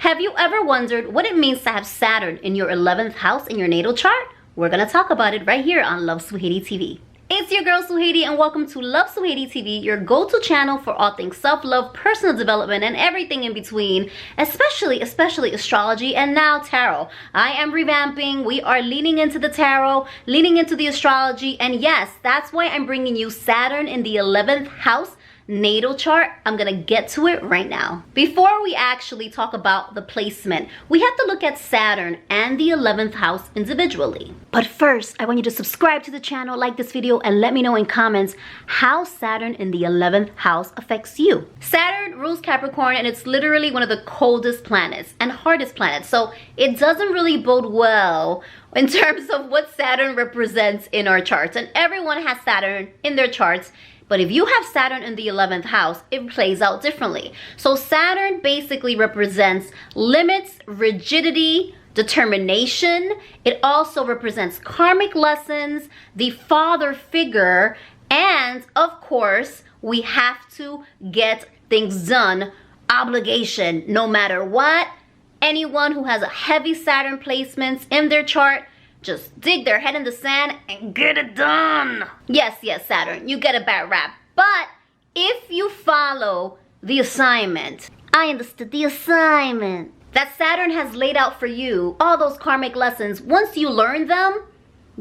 Have you ever wondered what it means to have Saturn in your 11th house in your natal chart? We're gonna talk about it right here on Love Suhaiti TV. It's your girl Suhaiti and welcome to Love Suhaiti TV, your go-to channel for all things self-love, personal development, and everything in between, especially astrology and now tarot. I am revamping. We are leaning into the tarot, leaning into the astrology, and yes, that's why I'm bringing you Saturn in the 11th house natal chart. I'm gonna get to it right now. Before we actually talk about the placement, we have to look at Saturn and the 11th house individually. But first, I want you to subscribe to the channel, like this video, and let me know in comments how Saturn in the 11th house affects you. Saturn rules Capricorn, and it's literally one of the coldest planets and hardest planets, so it doesn't really bode well in terms of what Saturn represents in our charts. And everyone has Saturn in their charts. But if you have Saturn in the 11th house, it plays out differently. So Saturn basically represents limits, rigidity, determination. It also represents karmic lessons, the father figure, and of course, we have to get things done, obligation, no matter what. Anyone who has a heavy Saturn placements in their chart, just dig their head in the sand and get it done. Yes, Saturn, you get a bad rap. But if you follow the assignment, I understood the assignment that Saturn has laid out for you, all those karmic lessons, once you learn them,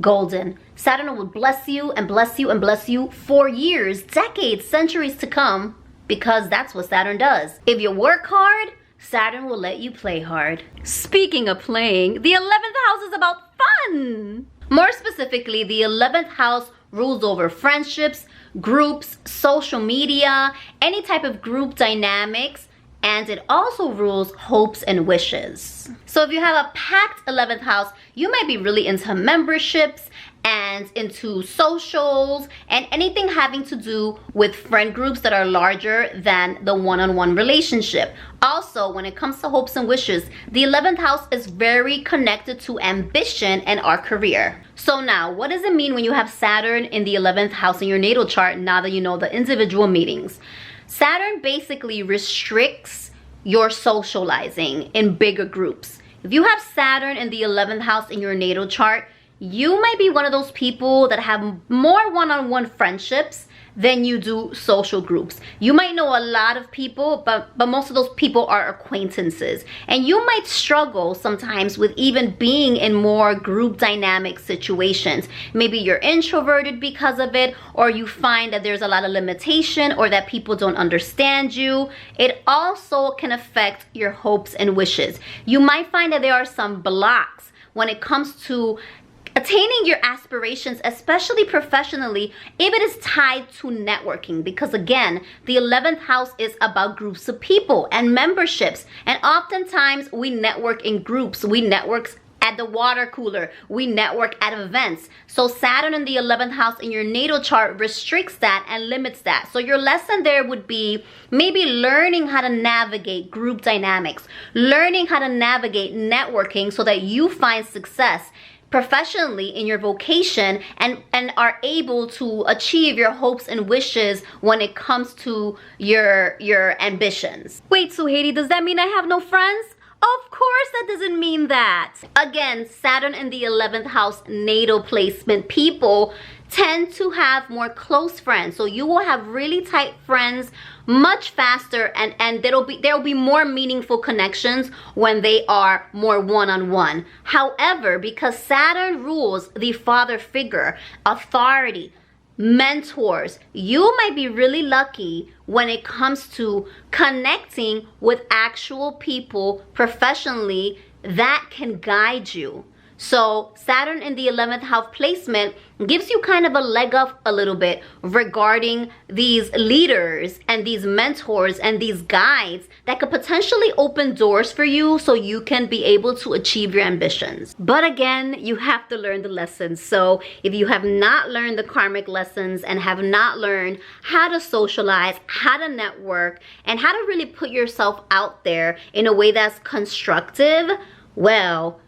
golden. Saturn will bless you and bless you and bless you for years, decades, centuries to come, because that's what Saturn does. If you work hard, Saturn will let you play hard. Speaking of playing, the 11th house is about fun. More specifically, the 11th house rules over friendships, groups, social media, any type of group dynamics, and it also rules hopes and wishes. So if you have a packed 11th house, you might be really into memberships and into socials and anything having to do with friend groups that are larger than the one-on-one relationship. Also, when it comes to hopes and wishes, the 11th house is very connected to ambition and our career. So now, what does it mean when you have Saturn in the 11th house in your natal chart now that you know the individual meetings? Saturn basically restricts your socializing in bigger groups. If you have Saturn in the 11th house in your natal chart, you might be one of those people that have more one-on-one friendships than you do social groups. You might know a lot of people, but most of those people are acquaintances. And you might struggle sometimes with even being in more group dynamic situations. Maybe you're introverted because of it, or you find that there's a lot of limitation or that people don't understand you. It also can affect your hopes and wishes. You might find that there are some blocks when it comes to attaining your aspirations, especially professionally, if it is tied to networking, because again, the 11th house is about groups of people and memberships, and oftentimes we network in groups. We network at the water cooler, we network at events. So Saturn in the 11th house in your natal chart restricts that and limits that. So your lesson there would be maybe learning how to navigate group dynamics, learning how to navigate networking so that you find success professionally in your vocation and are able to achieve your hopes and wishes when it comes to your ambitions. Wait, Suhaiti, does that mean I have no friends? Of course that doesn't mean that. Again, Saturn in the 11th house natal placement, people tend to have more close friends. So you will have really tight friends much faster, and there'll be more meaningful connections when they are more one-on-one. However, because Saturn rules the father figure, authority, mentors, you might be really lucky when it comes to connecting with actual people professionally that can guide you. So Saturn in the 11th house placement gives you kind of a leg up a little bit regarding these leaders and these mentors and these guides that could potentially open doors for you so you can be able to achieve your ambitions. But again, you have to learn the lessons. So if you have not learned the karmic lessons and have not learned how to socialize, how to network, and how to really put yourself out there in a way that's constructive, well,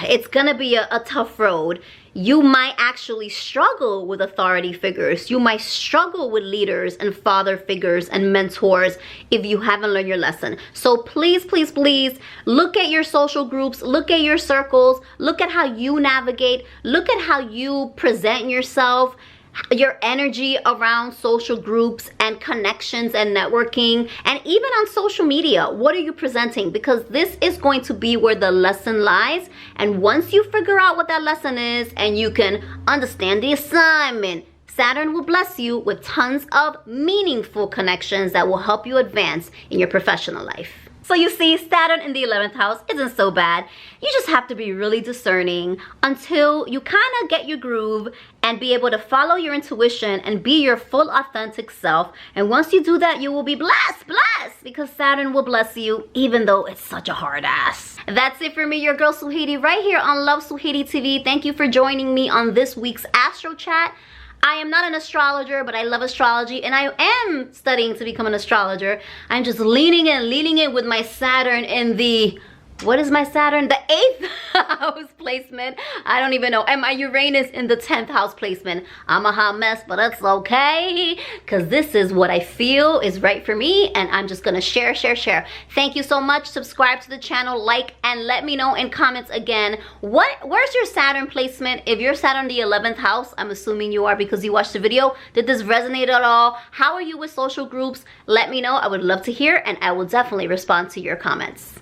it's gonna be a tough road. you might actually struggle with authority figures. You might struggle with leaders and father figures and mentors if you haven't learned your lesson. So please, please, please look at your social groups, look at your circles, look at how you navigate, look at how you present yourself, your energy around social groups and connections and networking, and even on social media. What are you presenting? Because this is going to be where the lesson lies. And once you figure out what that lesson is and you can understand the assignment, Saturn will bless you with tons of meaningful connections that will help you advance in your professional life. So you see, Saturn in the 11th house isn't so bad. You just have to be really discerning until you kind of get your groove and be able to follow your intuition and be your full authentic self. And once you do that, you will be blessed, because Saturn will bless you even though it's such a hard ass. That's it for me, your girl Suhedi, right here on Love Suhedi TV. Thank you for joining me on this week's Astro Chat. I am not an astrologer, but I love astrology, and I am studying to become an astrologer. I'm just leaning in with my Saturn in the, what is my Saturn? The 8th house placement. I don't even know. And my Uranus in the 10th house placement. I'm a hot mess, but it's okay, because this is what I feel is right for me, and I'm just gonna share. Thank you so much. Subscribe to the channel, like, and let me know in comments again, where's your Saturn placement? If you're Saturn the 11th house, I'm assuming you are because you watched the video. Did this resonate at all? How are you with social groups? Let me know. I would love to hear, and I will definitely respond to your comments.